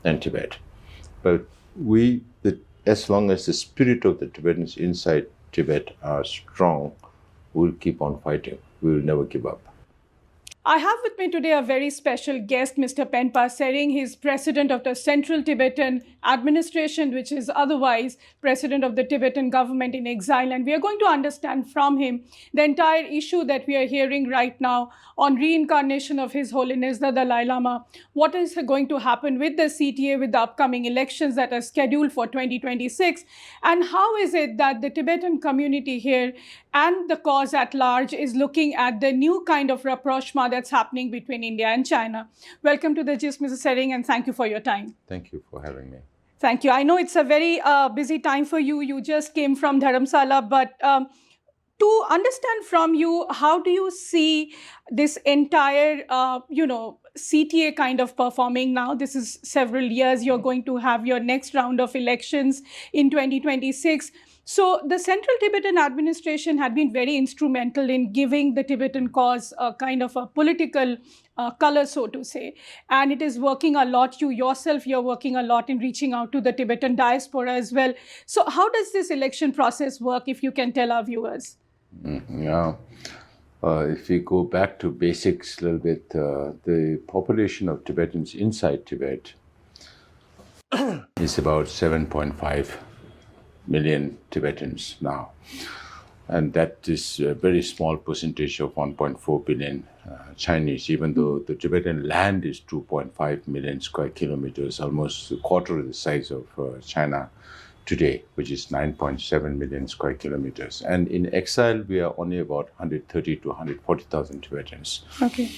and Tibet. But as long as the spirit of the Tibetans inside Tibet are strong, we'll keep on fighting. We will never give up. I have with me today a very special guest, Mr. Penpa Tsering. He's president of the Central Tibetan Administration, which is otherwise president of the Tibetan government in exile. And we are going to understand from him the entire issue that we are hearing right now on reincarnation of His Holiness the Dalai Lama. What is going to happen with the CTA, with the upcoming elections that are scheduled for 2026? And how is it that the Tibetan community here and the cause at large is looking at the new kind of rapprochement that's happening between India and China? Welcome to the GIST, Mr. Tsering, and thank you for your time. Thank you for having me. Thank you. I know it's a very busy time for you. You just came from Dharamsala, but to understand from you, how do you see this entire, CTA kind of performing now? This is several years. You're going to have your next round of elections in 2026. So the Central Tibetan Administration had been very instrumental in giving the Tibetan cause a kind of a political color, so to say. And it is working a lot. You yourself, you're working a lot in reaching out to the Tibetan diaspora as well. So how does this election process work, if you can tell our viewers? Yeah. If we go back to basics a little bit, the population of Tibetans inside Tibet is about 7.5 million Tibetans now. And that is a very small percentage of 1.4 billion Chinese, even though the Tibetan land is 2.5 million square kilometers, almost a quarter of the size of China today, which is 9.7 million square kilometers. And in exile, we are only about 130 to 140,000 Tibetans. Okay.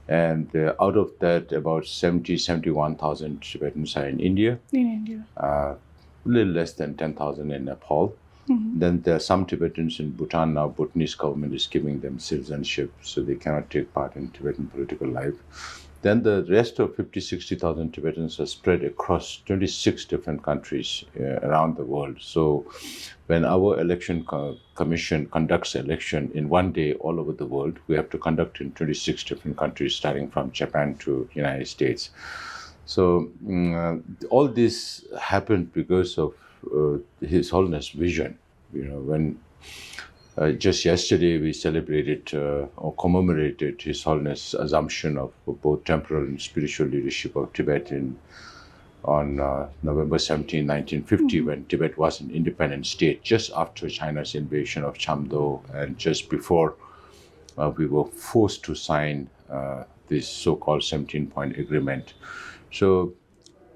And out of that, about 71,000 Tibetans are in India. In India. A little less than 10,000 in Nepal. Mm-hmm. Then there are some Tibetans in Bhutan now. Bhutanese government is giving them citizenship, so they cannot take part in Tibetan political life. Then the rest of 60,000 Tibetans are spread across 26 different countries around the world. So when our election commission conducts election in one day all over the world, we have to conduct in 26 different countries, starting from Japan to United States. So all this happened because of His Holiness' vision. When just yesterday we celebrated or commemorated His Holiness' assumption of both temporal and spiritual leadership of Tibet on November 17, 1950, when Tibet was an independent state, just after China's invasion of Chamdo and just before we were forced to sign this so-called 17-point agreement. So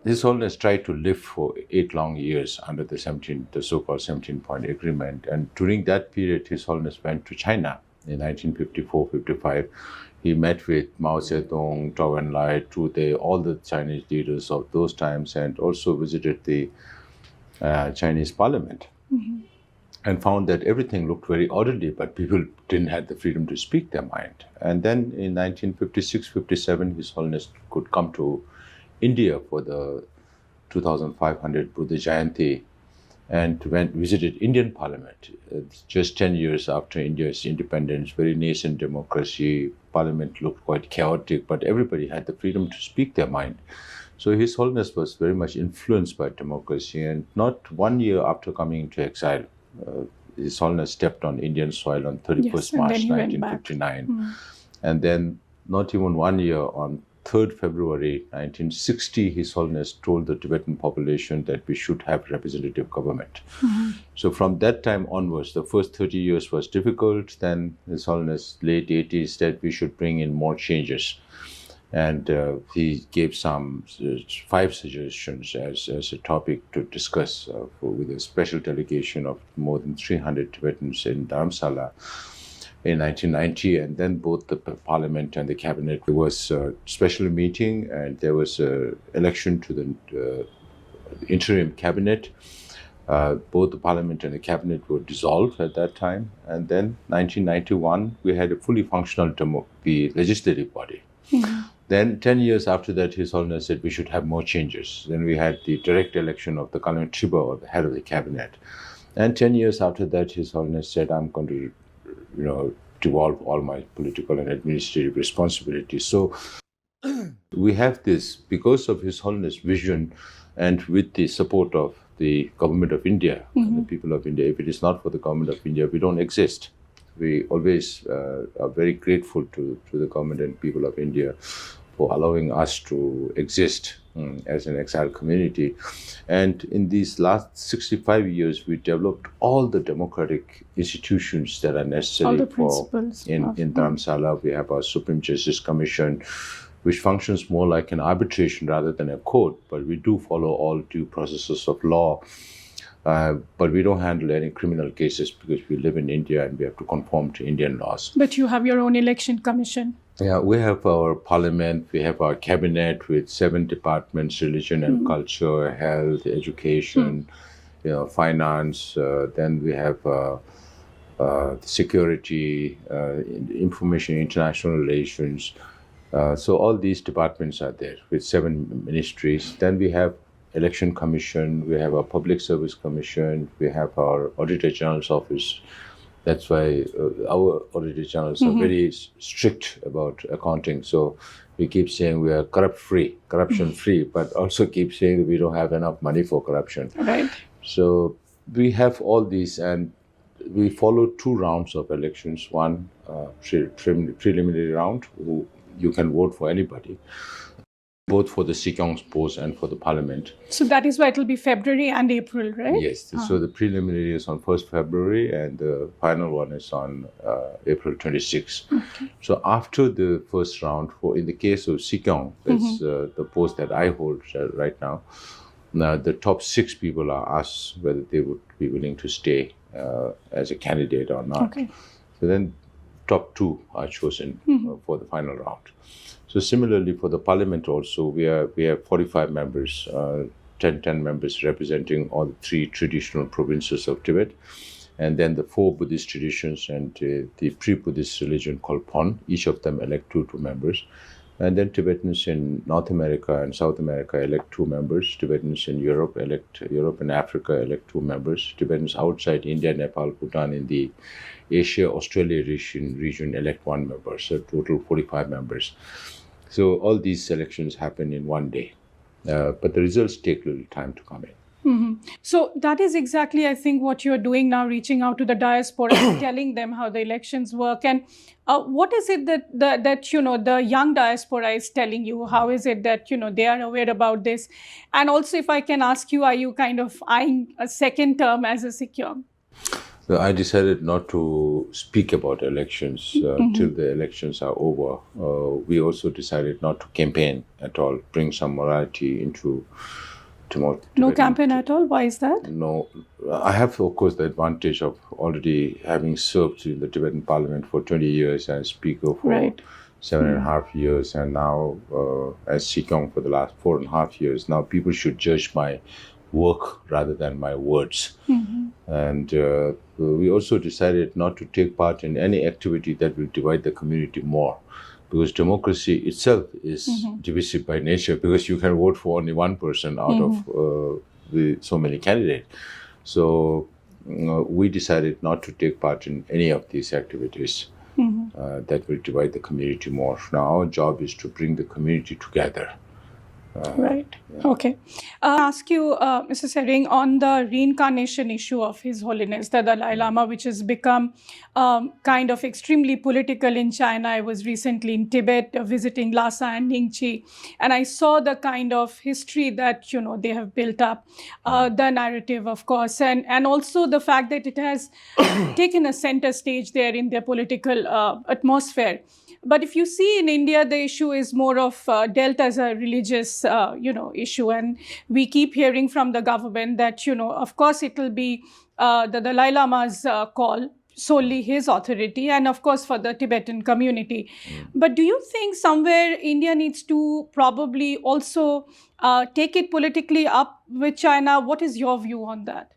His Holiness tried to live for 8 long years under the so-called 17-point agreement. And during that period, His Holiness went to China in 1954-55. He met with Mao Zedong, Zhou Enlai, Tu Dei, all the Chinese leaders of those times, and also visited the Chinese parliament. Mm-hmm. And found that everything looked very orderly, but people didn't have the freedom to speak their mind. And then in 1956-57, His Holiness could come to India for the 2500 Buddha Jayanti and visited Indian Parliament. Just 10 years after India's independence, very nascent democracy, Parliament looked quite chaotic, but everybody had the freedom to speak their mind. So His Holiness was very much influenced by democracy, and not 1 year after coming into exile, His Holiness stepped on Indian soil on 31st March 1959. And then not even 1 year, on 3rd February 1960, His Holiness told the Tibetan population that we should have representative government. Mm-hmm. So from that time onwards, the first 30 years was difficult. Then His Holiness, late 80s, said we should bring in more changes. And he gave some 5 suggestions as a topic to discuss with a special delegation of more than 300 Tibetans in Dharamsala in 1990, and then both the parliament and the cabinet, there was a special meeting, and there was an election to the interim cabinet. Both the parliament and the cabinet were dissolved at that time, and then 1991 we had a fully functional the legislative body. Mm-hmm. Then 10 years after that, His Holiness said we should have more changes. Then we had the direct election of the Kalyan Triba, or the head of the cabinet. And 10 years after that, His Holiness said, I'm going to devolve all my political and administrative responsibilities. So We have this because of His Holiness' vision and with the support of the government of India and the people of India. If it is not for the government of India, we don't exist. We always are very grateful to the government and people of India for allowing us to exist as an exiled community. And in these last 65 years, we developed all the democratic institutions that are necessary the principles in Dharamsala. We have our Supreme Justice Commission, which functions more like an arbitration rather than a court, but we do follow all due processes of law. But we don't handle any criminal cases because we live in India and we have to conform to Indian laws. But you have your own election commission. Yeah, we have our parliament, we have our cabinet with 7 departments: religion and culture, health, education, finance. Then we have security, information, international relations. So all these departments are there with 7 ministries. Then we have election commission, we have our public service commission, we have our auditor general's office. That's why our auditor generals are very strict about accounting. So we keep saying we are corruption free, but also keep saying that we don't have enough money for corruption. Right. So we have all these, and we follow 2 rounds of elections. One preliminary round, you can vote for anybody, both for the Sikyong post and for the parliament. So that is why it will be February and April, right? Yes. So the preliminary is on 1st February and the final one is on April 26th. Okay. So after the first round, in the case of Sikyong, that's the post that I hold right now, the top 6 people are asked whether they would be willing to stay as a candidate or not. Okay. So then top 2 are chosen for the final round. So similarly for the parliament also, we have 45 members, 10 members representing all the 3 traditional provinces of Tibet, and then the 4 Buddhist traditions and the pre-Buddhist religion called Pon. Each of them elect 2 members. And then Tibetans in North America and South America elect 2 members. Tibetans in Europe and Africa elect 2 members. Tibetans outside India, Nepal, Bhutan in the Asia-Australia region elect 1 member. So total 45 members. So all these elections happen in one day. But the results take a little time to come in. So that is exactly, I think, what you're doing now, reaching out to the diaspora, telling them how the elections work. And what is it that the young diaspora is telling you? How is it that, they are aware about this? And also, if I can ask you, are you kind of eyeing a second term as a Sikyong? So I decided not to speak about elections till the elections are over. We also decided not to campaign at all, bring some morality into No campaign at all? Why is that? No. I have, of course, the advantage of already having served in the Tibetan parliament for 20 years and speaker for 7.5 years, and now as Sikyong for the last 4.5 years. Now people should judge my work rather than my words. And we also decided not to take part in any activity that will divide the community more, because democracy itself is divisive by nature, because you can vote for only one person out of so many candidates. So we decided not to take part in any of these activities that will divide the community more. Now our job is to bring the community together. Right. Yeah. Okay. I'll ask you, Mr. Tsering, on the reincarnation issue of His Holiness, the Dalai Lama, which has become kind of extremely political in China. I was recently in Tibet visiting Lhasa and Ningchi, and I saw the kind of history that, they have built up, the narrative, of course, and also the fact that it has taken a center stage there in their political atmosphere. But if you see in India, the issue is more of dealt as a religious, issue. And we keep hearing from the government that, of course, it will be the Dalai Lama's call, solely his authority, and of course for the Tibetan community. But do you think somewhere India needs to probably also take it politically up with China? What is your view on that?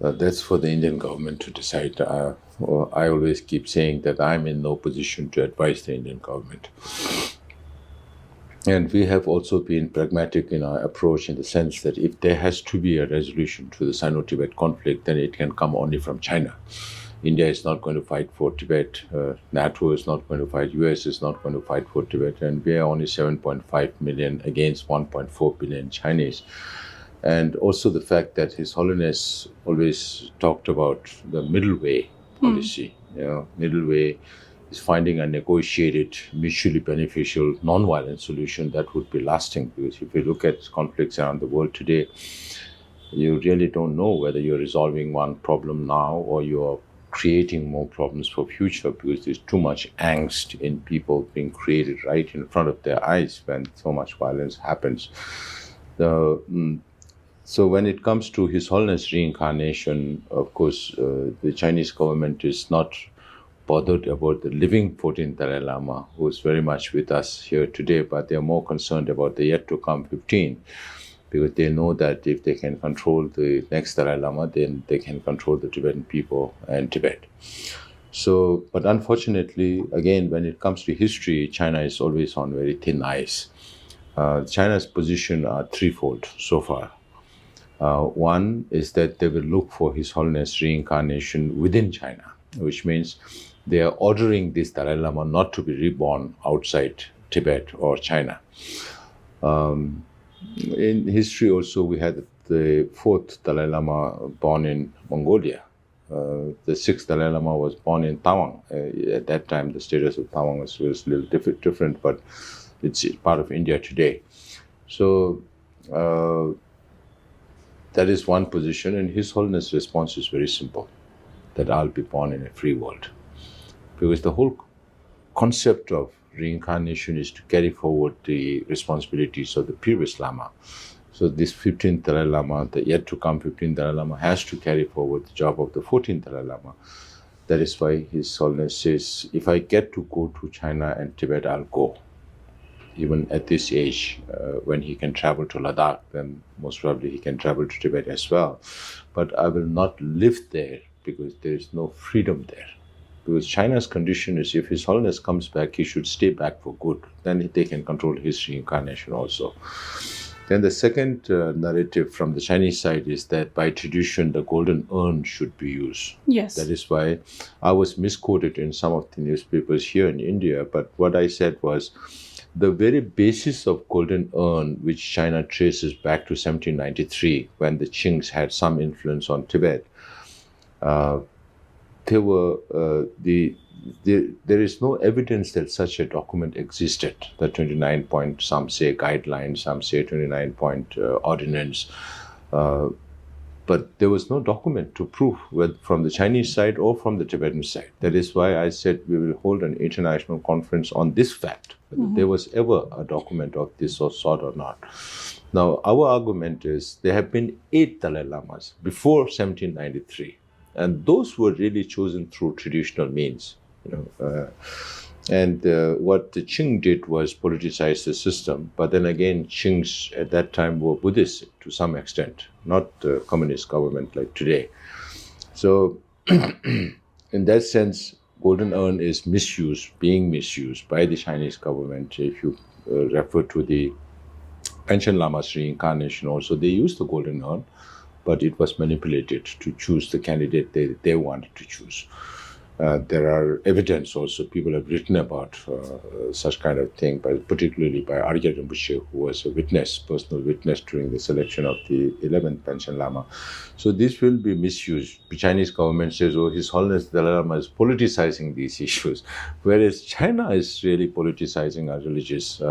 That's for the Indian government to decide. I always keep saying that I'm in no position to advise the Indian government. And we have also been pragmatic in our approach, in the sense that if there has to be a resolution to the Sino-Tibet conflict, then it can come only from China. India is not going to fight for Tibet. NATO is not going to fight. US is not going to fight for Tibet. And we are only 7.5 million against 1.4 billion Chinese. And also the fact that His Holiness always talked about the middle way policy. Middle way is finding a negotiated, mutually beneficial, non-violent solution that would be lasting. Because if you look at conflicts around the world today, you really don't know whether you're resolving one problem now or you're creating more problems for future, because there's too much angst in people being created right in front of their eyes when so much violence happens. So when it comes to His Holiness reincarnation, of course, the Chinese government is not bothered about the living 14th Dalai Lama, who is very much with us here today, but they're more concerned about the yet to come 15, because they know that if they can control the next Dalai Lama, then they can control the Tibetan people and Tibet. So, but unfortunately, again, when it comes to history, China is always on very thin ice. China's position are threefold so far. One is that they will look for His Holiness reincarnation within China, which means they are ordering this Dalai Lama not to be reborn outside Tibet or China. In history also, we had the fourth Dalai Lama born in Mongolia. The sixth Dalai Lama was born in Tawang. At that time, the status of Tawang was a little different, but it's part of India today. So that is one position, and His Holiness' response is very simple, that I'll be born in a free world. Because the whole concept of reincarnation is to carry forward the responsibilities of the previous Lama. So this 15th Dalai Lama, the yet to come 15th Dalai Lama, has to carry forward the job of the 14th Dalai Lama. That is why His Holiness says, if I get to go to China and Tibet, I'll go. Even at this age, when he can travel to Ladakh, then most probably he can travel to Tibet as well. But I will not live there because there is no freedom there. Because China's condition is, if His Holiness comes back, he should stay back for good. Then they can control his reincarnation also. Then the second narrative from the Chinese side is that by tradition, the golden urn should be used. Yes. That is why I was misquoted in some of the newspapers here in India. But what I said was, the very basis of golden urn, which China traces back to 1793, when the Qings had some influence on Tibet, there is no evidence that such a document existed. The 29 point, some say guidelines, some say 29 point ordinance. But there was no document to prove, whether from the Chinese side or from the Tibetan side. That is why I said we will hold an international conference on this fact, whether there was ever a document of this sort or not. Now, our argument is there have been 8 Dalai Lamas before 1793, and those were really chosen through traditional means. And what the Qing did was politicize the system. But then again, Qings at that time were Buddhists to some extent, not a communist government like today. So in that sense, golden urn is being misused by the Chinese government. If you refer to the Panchen Lama's reincarnation also, they used the golden urn, but it was manipulated to choose the candidate they wanted to choose. There are evidence also, people have written about such kind of thing, particularly by Arya Rinpoche, who was a personal witness during the selection of the 11th Panchen Lama. So this will be misused. The Chinese government says, oh, His Holiness Dalai Lama is politicizing these issues, whereas China is really politicizing our religious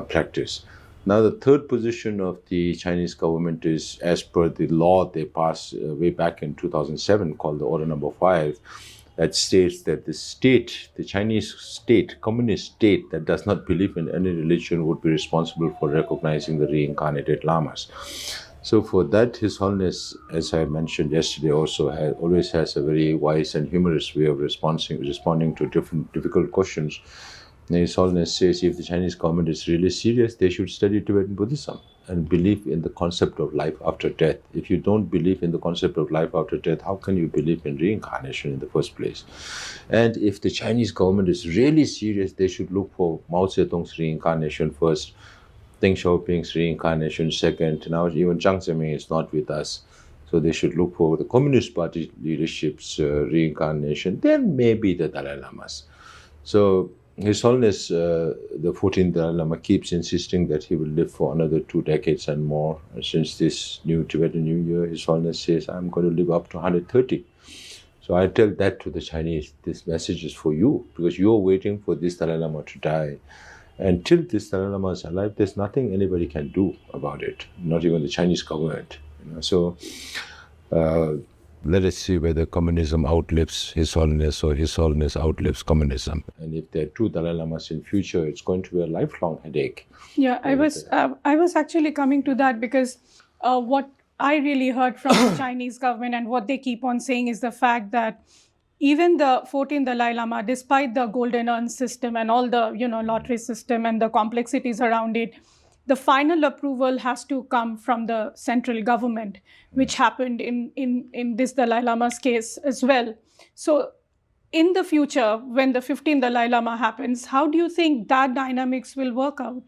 practice. Now, the third position of the Chinese government is, as per the law they passed way back in 2007, called the Order Number 5, that states that the Chinese state, communist state that does not believe in any religion would be responsible for recognizing the reincarnated lamas. So for that, His Holiness, as I mentioned yesterday, also always has a very wise and humorous way of responding to difficult questions. His Holiness says if the Chinese government is really serious, they should study Tibetan Buddhism and believe in the concept of life after death. If you don't believe in the concept of life after death, how can you believe in reincarnation in the first place? And if the Chinese government is really serious, they should look for Mao Zedong's reincarnation first, Deng Xiaoping's reincarnation second. Now even Jiang Zemin is not with us. So they should look for the Communist Party leadership's reincarnation. Then maybe the Dalai Lamas. So His Holiness, the 14th Dalai Lama, keeps insisting that he will live for another 2 decades and more. Since this new Tibetan New Year, His Holiness says, I'm going to live up to 130. So I tell that to the Chinese, this message is for you, because you're waiting for this Dalai Lama to die. Until this Dalai Lama is alive, there's nothing anybody can do about it, not even the Chinese government. So let us see whether communism outlives His Holiness or His Holiness outlives communism. And if there are 2 Dalai Lamas in future, it's going to be a lifelong headache. Yeah, I was actually coming to that, because what I really heard from the Chinese government and what they keep on saying is the fact that even the 14th Dalai Lama, despite the golden urn system and all the lottery system and the complexities around it, the final approval has to come from the central government, which happened in this Dalai Lama's case as well. So in the future, when the 15th Dalai Lama happens, how do you think that dynamics will work out?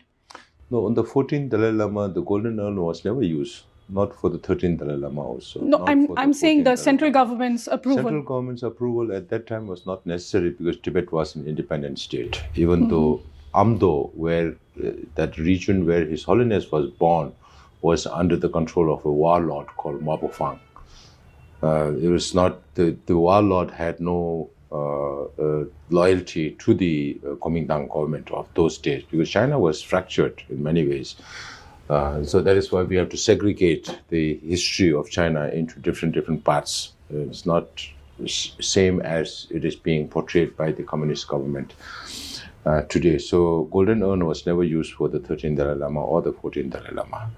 No, on the 14th Dalai Lama, the golden urn was never used. Not for the 13th Dalai Lama also. No, I'm saying the central government's approval. Central government's approval at that time was not necessary because Tibet was an independent state. Even though Amdo, where that region where His Holiness was born, was under the control of a warlord called Mabofang. It was not, the warlord had no loyalty to the Kuomintang government of those days, because China was fractured in many ways. So that is why we have to segregate the history of China into different parts. It's not same as it is being portrayed by the communist government today. So golden urn was never used for the 13th Dalai Lama or the 14th Dalai Lama.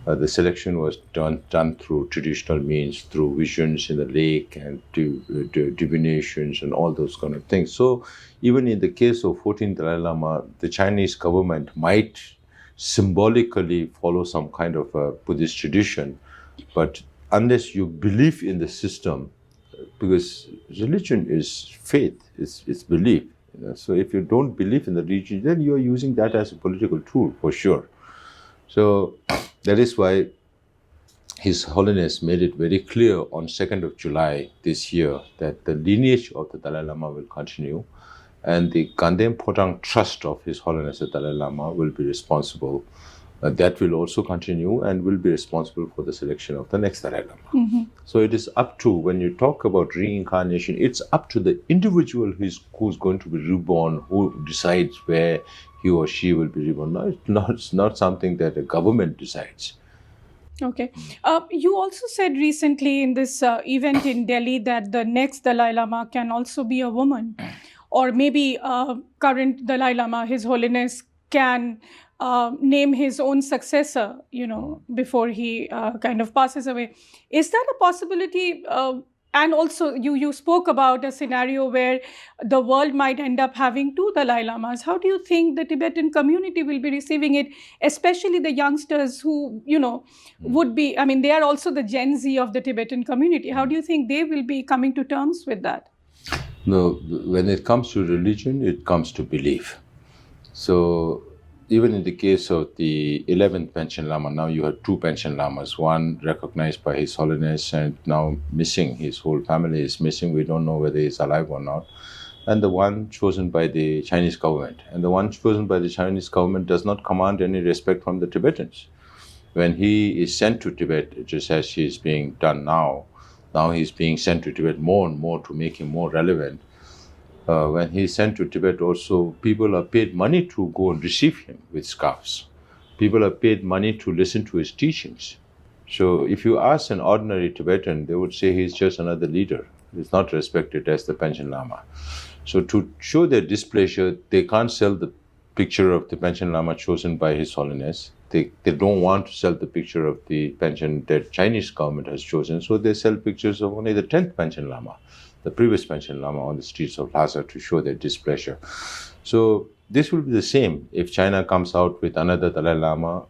The selection was done through traditional means, through visions in the lake and divinations and all those kind of things. So even in the case of 14th Dalai Lama, the Chinese government might symbolically follow some kind of a Buddhist tradition, but unless you believe in the system, because religion is faith, it's belief. So if you don't believe in the religion, then you are using that as a political tool for sure. So that is why His Holiness made it very clear on 2nd of July this year that the lineage of the Dalai Lama will continue, and the Ganden Potang Trust of His Holiness the Dalai Lama will be responsible. That will also continue and will be responsible for the selection of the next Dalai Lama. So it is up to, when you talk about reincarnation, it's up to the individual who's going to be reborn, who decides where he or she will be reborn. No, it's not something that a government decides. Okay. You also said recently in this event in Delhi that the next Dalai Lama can also be a woman. Or maybe current Dalai Lama, His Holiness, can name his own successor, before he kind of passes away. Is that a possibility? And also, you spoke about a scenario where the world might end up having 2 Dalai Lamas. How do you think the Tibetan community will be receiving it, especially the youngsters who, would be, they are also the Gen Z of the Tibetan community. How do you think they will be coming to terms with that? No, when it comes to religion, it comes to belief. So even in the case of the 11th Panchen Lama, now you have 2 Panchen Lamas, one recognized by His Holiness and now missing. His whole family is missing. We don't know whether he's alive or not. And the one chosen by the Chinese government. And the one chosen by the Chinese government does not command any respect from the Tibetans. When he is sent to Tibet, just as he is being done now he's being sent to Tibet more and more to make him more relevant. When he's sent to Tibet also, people are paid money to go and receive him with scarves. People are paid money to listen to his teachings. So if you ask an ordinary Tibetan, they would say he's just another leader. He's not respected as the Panchen Lama. So to show their displeasure, they can't sell the picture of the Panchen Lama chosen by His Holiness. They don't want to sell the picture of the Panchen that Chinese government has chosen, so they sell pictures of only the 10th Panchen Lama, the previous Panchen Lama, on the streets of Lhasa to show their displeasure. So this will be the same. If China comes out with another Dalai Lama,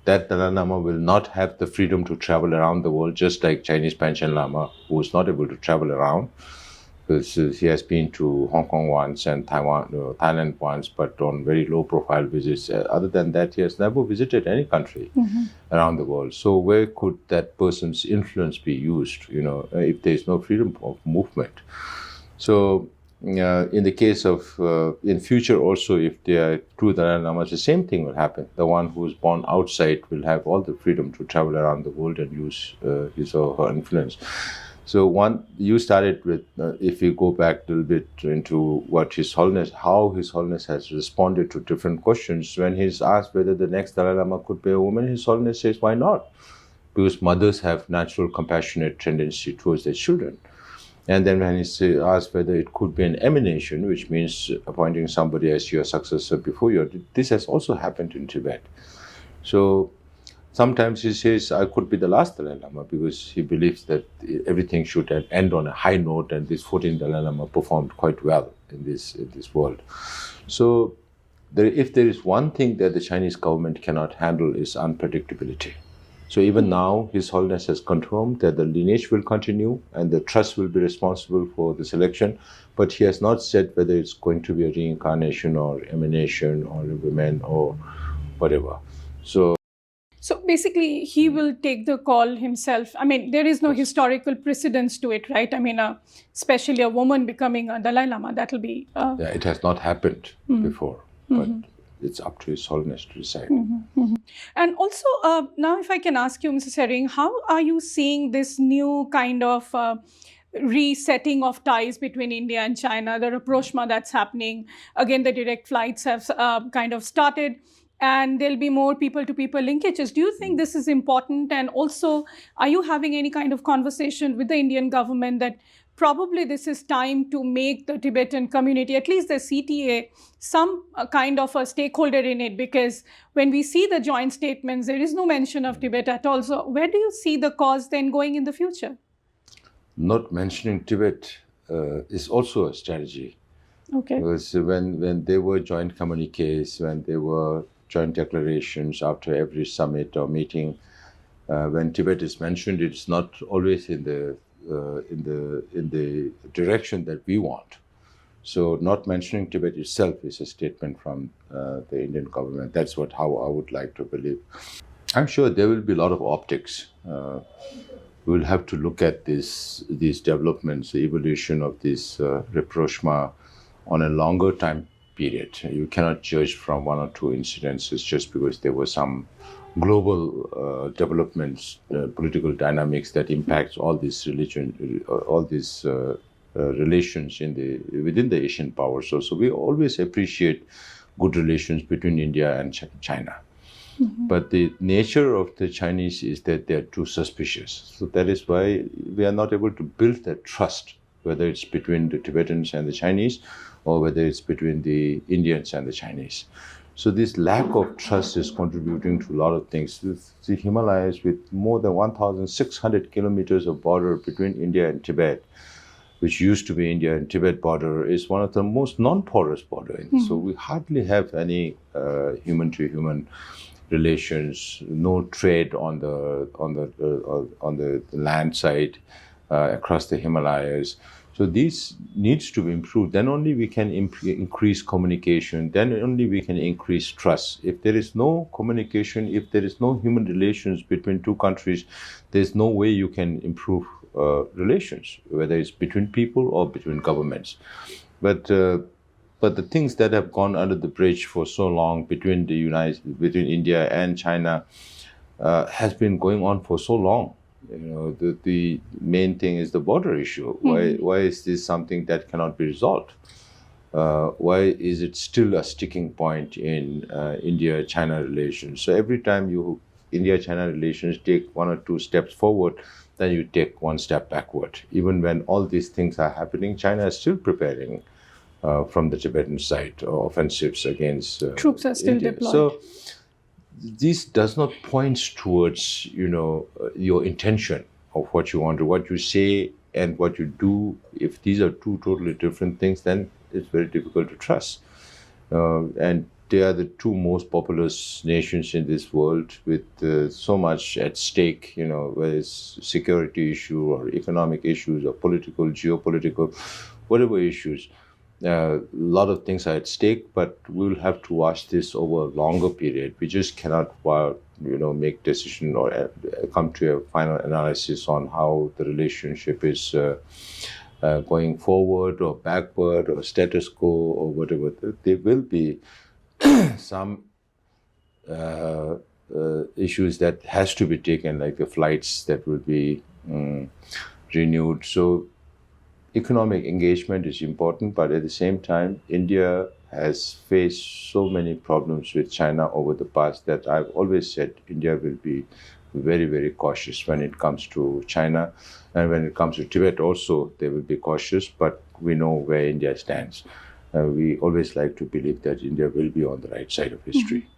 that Dalai Lama will not have the freedom to travel around the world, just like Chinese Panchen Lama, who is not able to travel around. Because he has been to Hong Kong once and Thailand once, but on very low-profile visits. Other than that, he has never visited any country around the world. So where could that person's influence be used? If there is no freedom of movement. So in the case of in future also, if there are two Dalai Lamas, the same thing will happen. The one who is born outside will have all the freedom to travel around the world and use his or her influence. So you started with, if we go back a little bit into what how His Holiness has responded to different questions. When he's asked whether the next Dalai Lama could be a woman, His Holiness says, why not? Because mothers have natural compassionate tendency towards their children. And then when he's asked whether it could be an emanation, which means appointing somebody as your successor before you, this has also happened in Tibet. So sometimes he says, I could be the last Dalai Lama, because he believes that everything should end on a high note, and this 14th Dalai Lama performed quite well in this world. So if there is one thing that the Chinese government cannot handle is unpredictability. So even now, His Holiness has confirmed that the lineage will continue and the trust will be responsible for the selection, but he has not said whether it's going to be a reincarnation or emanation or a woman or whatever. So basically, he will take the call himself. I mean, there is no historical precedence to it, right? I mean, especially a woman becoming a Dalai Lama, that will be... Yeah, it has not happened before, but it's up to His Holiness to decide. And also, now if I can ask you, Mr. Tsering, how are you seeing this new kind of resetting of ties between India and China, the rapprochement that's happening? Again, the direct flights have kind of started, and there'll be more people-to-people linkages. Do you think this is important? And also, are you having any kind of conversation with the Indian government that probably this is time to make the Tibetan community, at least the CTA, some kind of a stakeholder in it? Because when we see the joint statements, there is no mention of Tibet at all. So where do you see the cause then going in the future? Not mentioning Tibet is also a strategy. Okay. Because when there were joint communiques, when there were joint declarations after every summit or meeting, when Tibet is mentioned, it's not always in the direction that we want. So not mentioning Tibet itself is a statement from the Indian government. That's how I would like to believe. I'm sure there will be a lot of optics. We'll have to look at these developments, the evolution of this rapprochement on a longer time period. You cannot judge from one or two incidences just because there were some global developments, political dynamics that impacts all these relations within the Asian powers. So we always appreciate good relations between India and China. But the nature of the Chinese is that they are too suspicious. So that is why we are not able to build that trust, whether it's between the Tibetans and the Chinese or whether it's between the Indians and the Chinese. So this lack of trust is contributing to a lot of things. The Himalayas, with more than 1,600 kilometers of border between India and Tibet, which used to be India and Tibet border, is one of the most non-porous border. So we hardly have any human-to-human relations, no trade on the land side across the Himalayas. So this needs to be improved. Then only we can increase communication. Then only we can increase trust. If there is no communication, if there is no human relations between two countries, there's no way you can improve relations, whether it's between people or between governments. But the things that have gone under the bridge for so long between India and China has been going on for so long. The main thing is the border issue. Why is this something that cannot be resolved? Why is it still a sticking point in India-China relations? So every time India-China relations take one or two steps forward, then you take one step backward. Even when all these things are happening, China is still preparing from the Tibetan side offensives against troops are still India. deployed. So this does not point towards your intention of what you want to, what you say and what you do. If these are two totally different things, then it's very difficult to trust. And they are the two most populous nations in this world with so much at stake, whether it's security issue or economic issues or political, geopolitical, whatever issues. A lot of things are at stake, but we'll have to watch this over a longer period. We just cannot, make decision or come to a final analysis on how the relationship is going forward or backward or status quo or whatever. There will be some issues that has to be taken, like the flights that will be renewed. So economic engagement is important, but at the same time, India has faced so many problems with China over the past that I've always said India will be very, very cautious when it comes to China. And when it comes to Tibet also, they will be cautious, but we know where India stands. We always like to believe that India will be on the right side of history.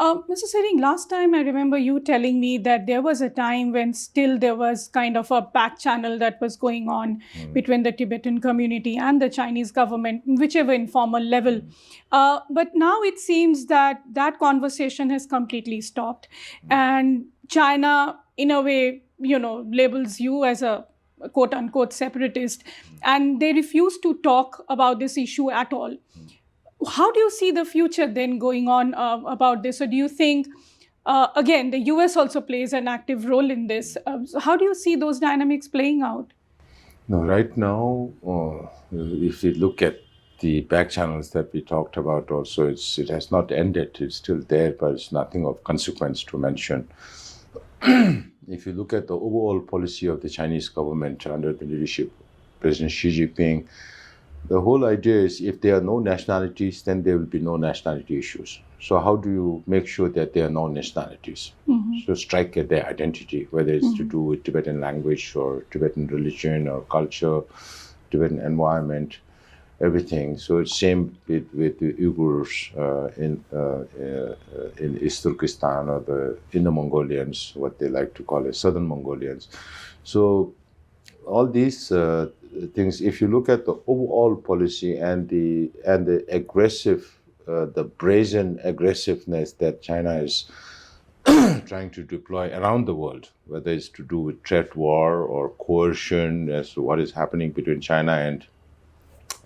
Mr. Tsering, last time I remember you telling me that there was a time when still there was kind of a back channel that was going on between the Tibetan community and the Chinese government, whichever informal level. But now it seems that that conversation has completely stopped. And China, in a way, labels you as a quote unquote separatist, and they refuse to talk about this issue at all. How do you see the future then going on about this? Or do you think, again, the US also plays an active role in this? So how do you see those dynamics playing out? No, right now, if you look at the back channels that we talked about also, it has not ended. It's still there, but it's nothing of consequence to mention. If you look at the overall policy of the Chinese government under the leadership of President Xi Jinping, the whole idea is if there are no nationalities, then there will be no nationality issues. So how do you make sure that there are no nationalities? So strike at their identity, whether it's to do with Tibetan language or Tibetan religion or culture, Tibetan environment, everything. So it's same with the Uyghurs in East Turkestan or the Inner Mongolians, what they like to call it, Southern Mongolians. So all these things, if you look at the overall policy and the aggressive, the brazen aggressiveness that China is trying to deploy around the world, whether it's to do with trade war or coercion, as to what is happening between China and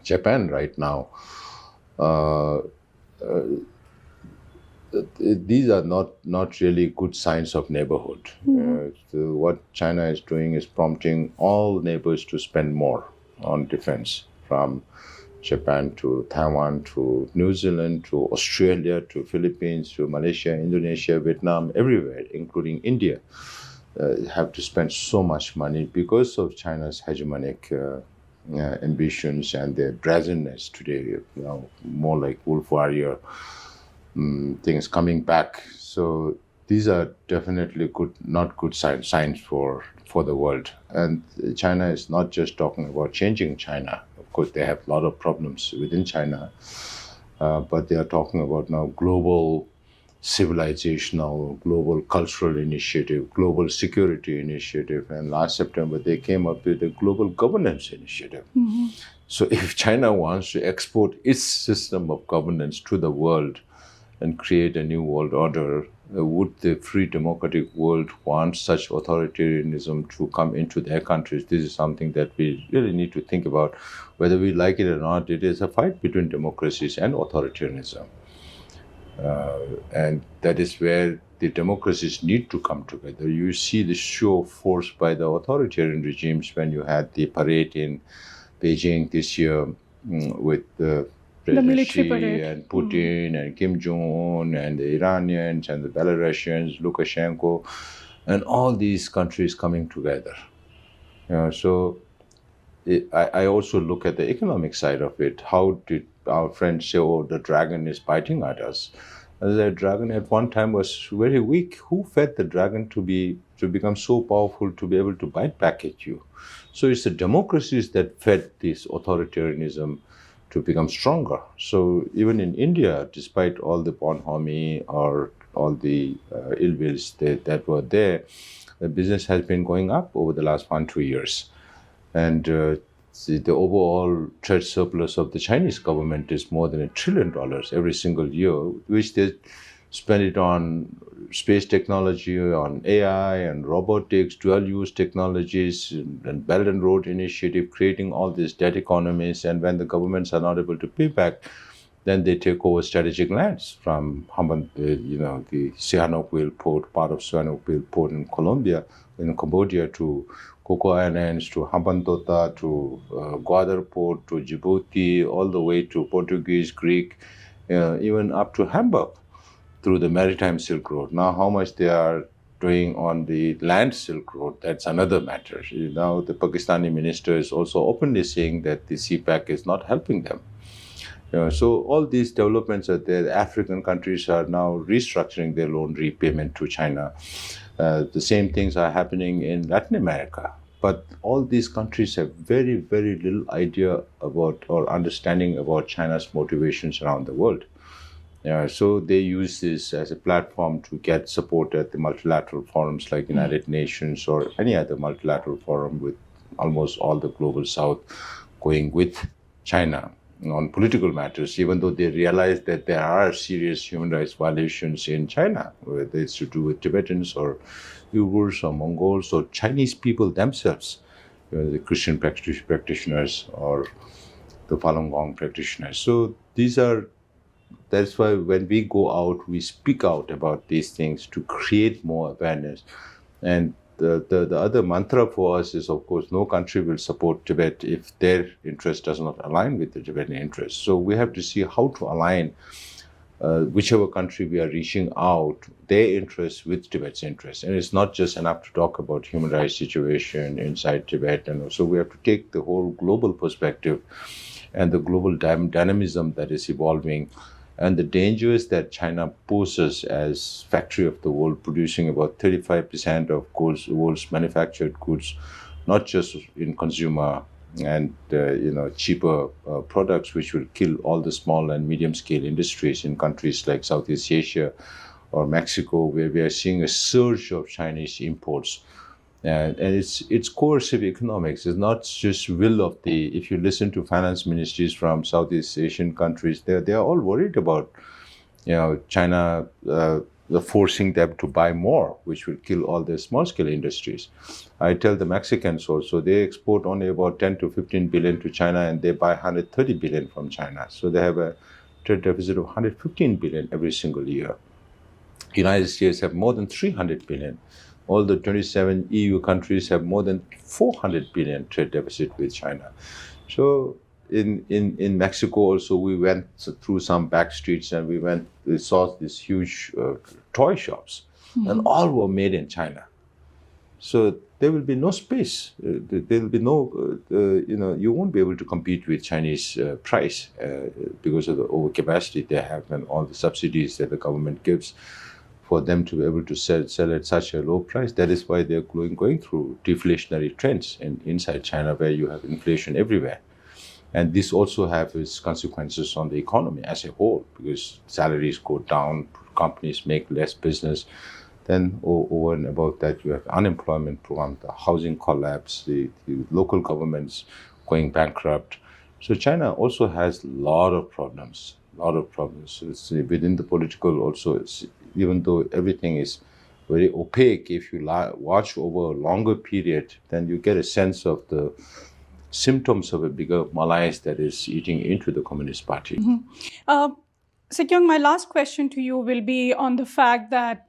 Japan right now, these are not really good signs of neighborhood. So what China is doing is prompting all neighbors to spend more on defense, from Japan to Taiwan to New Zealand to Australia to Philippines to Malaysia, Indonesia, Vietnam, everywhere, including India, have to spend so much money because of China's hegemonic ambitions and their brazenness today, more like wolf warrior things coming back. So these are definitely not good signs for the world. And China is not just talking about changing China. Of course, they have a lot of problems within China, but they are talking about now global civilizational, global cultural initiative, global security initiative. And last September, they came up with a global governance initiative. So if China wants to export its system of governance to the world and create a new world order, would the free democratic world want such authoritarianism to come into their countries? This is something that we really need to think about. Whether we like it or not, it is a fight between democracies and authoritarianism. And that is where the democracies need to come together. You see the show of force by the authoritarian regimes when you had the parade in Beijing this year with the military Xi parade. and Putin and Kim Jong-un and the Iranians and the Belarusians, Lukashenko, and all these countries coming together. So I also look at the economic side of it. How did our friends say, oh, the dragon is biting at us? The dragon at one time was very weak. Who fed the dragon to become so powerful to be able to bite back at you? So it's the democracies that fed this authoritarianism to become stronger. So even in India, despite all the bonhomie or all the ill wills that were there, the business has been going up over the last 1-2 years. And the overall trade surplus of the Chinese government is more than $1 trillion every single year, which they spend it on space technology, on AI and robotics, dual-use technologies, and Belt and Road Initiative, creating all these debt economies. And when the governments are not able to pay back, then they take over strategic lands from the Sihanoukville port, part of Sihanoukville port in Cambodia, to Coco Islands, to Hambantota, to Gwadar port, to Djibouti, all the way to Portuguese, Greek, even up to Hamburg through the maritime Silk Road. Now, how much they are doing on the land Silk Road, that's another matter. Now, the Pakistani minister is also openly saying that the CPAC is not helping them. So all these developments are there. The African countries are now restructuring their loan repayment to China. The same things are happening in Latin America. But all these countries have very, very little idea about or understanding about China's motivations around the world. So they use this as a platform to get support at the multilateral forums like United Nations or any other multilateral forum, with almost all the global South going with China on political matters, even though they realize that there are serious human rights violations in China, whether it's to do with Tibetans or Uyghurs or Mongols or Chinese people themselves, the Christian practitioners or the Falun Gong practitioners. So that's why when we go out, we speak out about these things to create more awareness. And the other mantra for us is, of course, no country will support Tibet if their interest does not align with the Tibetan interests. So we have to see how to align whichever country we are reaching out, their interests with Tibet's interests. And it's not just enough to talk about human rights situation inside Tibet. And so we have to take the whole global perspective and the global dynamism that is evolving, and the dangers that China poses as factory of the world, producing about 35% of the world's manufactured goods, not just in consumer and cheaper products, which will kill all the small and medium-scale industries in countries like Southeast Asia or Mexico, where we are seeing a surge of Chinese imports. And it's coercive economics. It's not just will of if you listen to finance ministries from Southeast Asian countries, they are all worried about, China forcing them to buy more, which will kill all their small-scale industries. I tell the Mexicans also, they export only about 10 to 15 billion to China, and they buy 130 billion from China. So they have a trade deficit of 115 billion every single year. United States have more than 300 billion. All the 27 EU countries have more than 400 billion trade deficit with China. So in Mexico also, we went through some back streets and we saw these huge toy shops, and all were made in China. So there will be no space. There will be no, you won't be able to compete with Chinese price because of the overcapacity they have and all the subsidies that the government gives for them to be able to sell at such a low price. That is why they're going through deflationary trends inside China, where you have inflation everywhere. And this also has its consequences on the economy as a whole, because salaries go down, companies make less business. Then over and above that, you have unemployment program, the housing collapse, the local governments going bankrupt. So China also has a lot of problems. So it's within the political also, even though everything is very opaque, if you watch over a longer period, then you get a sense of the symptoms of a bigger malaise that is eating into the Communist Party. Sikyong, my last question to you will be on the fact that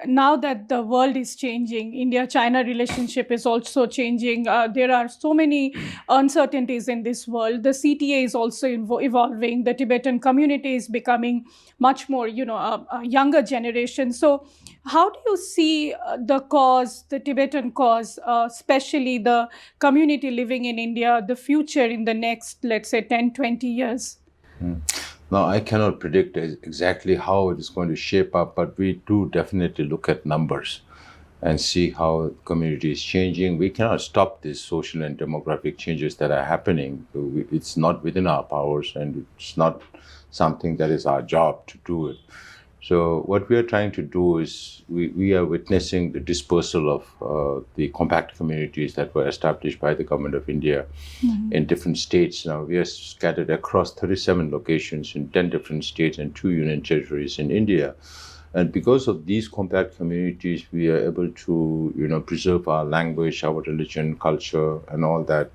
now that the world is changing, India-China relationship is also changing. There are so many uncertainties in this world. The CTA is also evolving. The Tibetan community is becoming much more, a younger generation. So how do you see the Tibetan cause, especially the community living in India, the future in the next, let's say, 10, 20 years? Now, I cannot predict exactly how it is going to shape up, but we do definitely look at numbers and see how the community is changing. We cannot stop these social and demographic changes that are happening. It's not within our powers, and it's not something that is our job to do it. So what we are trying to do is we are witnessing the dispersal of the compact communities that were established by the government of India in different states. Now we are scattered across 37 locations in 10 different states and 2 union territories in India. And because of these compact communities, we are able to, preserve our language, our religion, culture, and all that.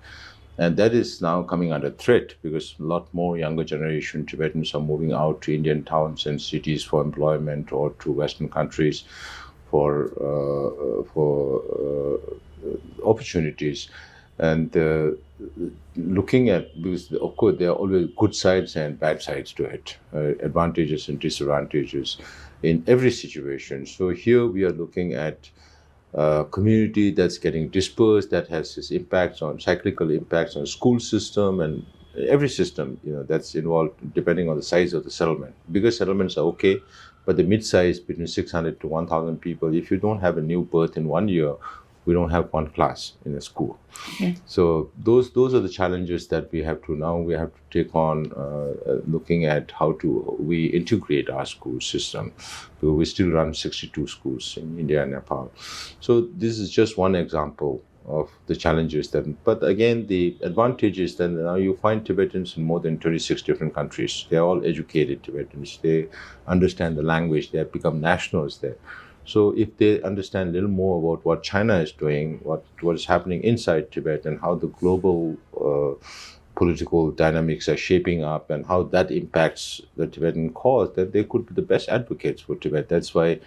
And that is now coming under threat because a lot more younger generation Tibetans are moving out to Indian towns and cities for employment or to Western countries for opportunities. And looking at, because of course there are always good sides and bad sides to it, advantages and disadvantages in every situation. So here we are looking at community that's getting dispersed, that has its impacts on cyclical impacts on school system and every system that's involved depending on the size of the settlement. Bigger settlements are okay, but the mid-size between 600 to 1,000 people, if you don't have a new birth in 1 year, we don't have one class in a school. Yeah. So those are the challenges that we have to now. We have to take on looking at how to we integrate our school system. We still run 62 schools in India and Nepal. So this is just one example of the challenges but again, the advantage is that now you find Tibetans in more than 36 different countries. They're all educated Tibetans. They understand the language. They have become nationals there. So if they understand a little more about what China is doing, what is happening inside Tibet, and how the global political dynamics are shaping up, and how that impacts the Tibetan cause, that they could be the best advocates for Tibet. That's why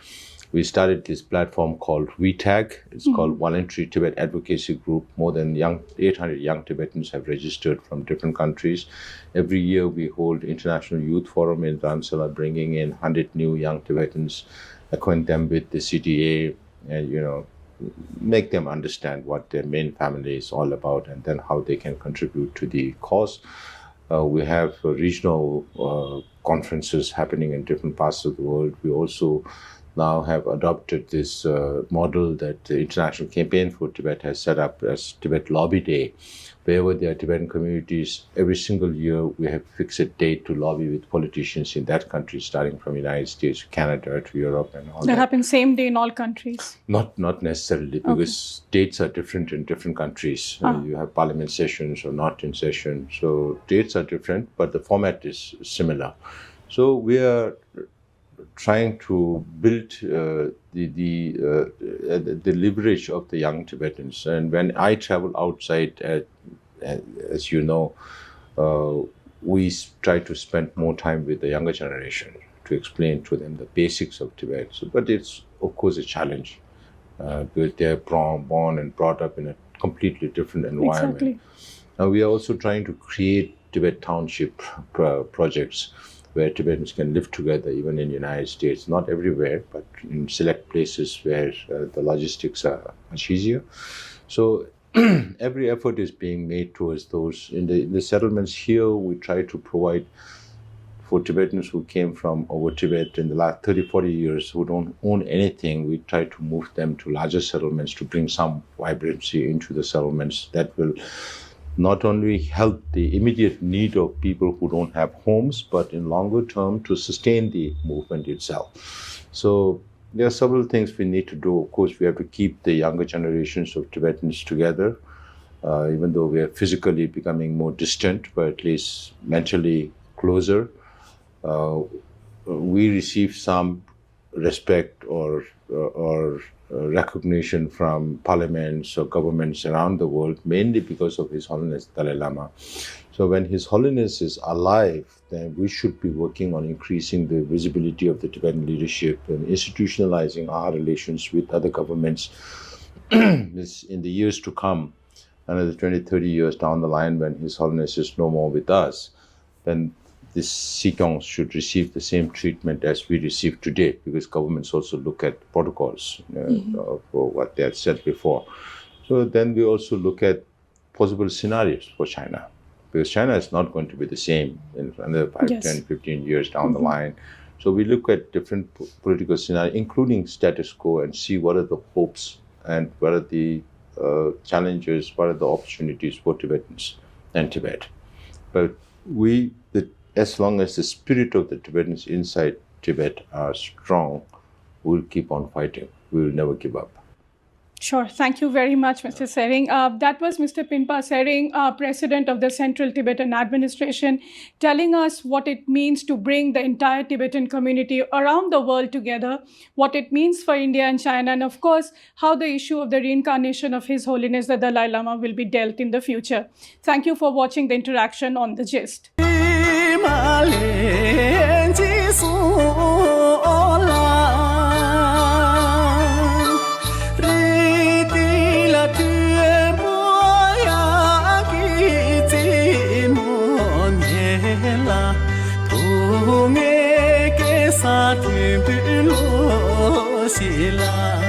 we started this platform called WeTag. It's called Voluntary Tibet Advocacy Group. More than 800 young Tibetans have registered from different countries. Every year we hold International Youth Forum in Dharamsala, bringing in 100 new young Tibetans, acquaint them with the CTA, and make them understand what their main family is all about, and then how they can contribute to the cause. We have regional conferences happening in different parts of the world. We also now have adopted this model that the International Campaign for Tibet has set up as Tibet Lobby Day. Wherever there are Tibetan communities, every single year we have fixed a date to lobby with politicians in that country, starting from United States to Canada to Europe and all that. That happens same day in all countries? Not necessarily, because dates are different in different countries. You have parliament sessions or not in session. So dates are different, but the format is similar. So we are trying to build the leverage of the young Tibetans. And when I travel outside, as you know, we try to spend more time with the younger generation to explain to them the basics of Tibet. But it's, of course, a challenge because they're born and brought up in a completely different environment. Exactly. Now, we are also trying to create Tibet township projects where Tibetans can live together, even in the United States. Not everywhere, but in select places where the logistics are much easier. So every effort is being made towards those. In the settlements here, we try to provide for Tibetans who came from over Tibet in the last 30, 40 years, who don't own anything. We try to move them to larger settlements to bring some vibrancy into the settlements that will not only help the immediate need of people who don't have homes, but in longer term to sustain the movement itself. So there are several things we need to do. Of course, we have to keep the younger generations of Tibetans together, even though we are physically becoming more distant, but at least mentally closer. We receive some respect or recognition from parliaments or governments around the world, mainly because of His Holiness Dalai Lama. So when His Holiness is alive, then we should be working on increasing the visibility of the Tibetan leadership and institutionalizing our relations with other governments in the years to come, another 20, 30 years down the line when His Holiness is no more with us, then this Sikyong should receive the same treatment as we receive today, because governments also look at protocols for what they had said before. So then we also look at possible scenarios for China, because China is not going to be the same in another 5, Yes. 10, 15 years down the line. So we look at different political scenarios, including status quo, and see what are the hopes and what are the challenges, what are the opportunities for Tibetans and Tibet. But as long as the spirit of the Tibetans inside Tibet are strong, we'll keep on fighting. We will never give up. Sure. Thank you very much, Mr. Tsering. That was Mr. Penpa Tsering, President of the Central Tibetan Administration, telling us what it means to bring the entire Tibetan community around the world together, what it means for India and China, and of course, how the issue of the reincarnation of His Holiness the Dalai Lama will be dealt in the future. Thank you for watching the interaction on The Gist. 동에게 사슴 불러시라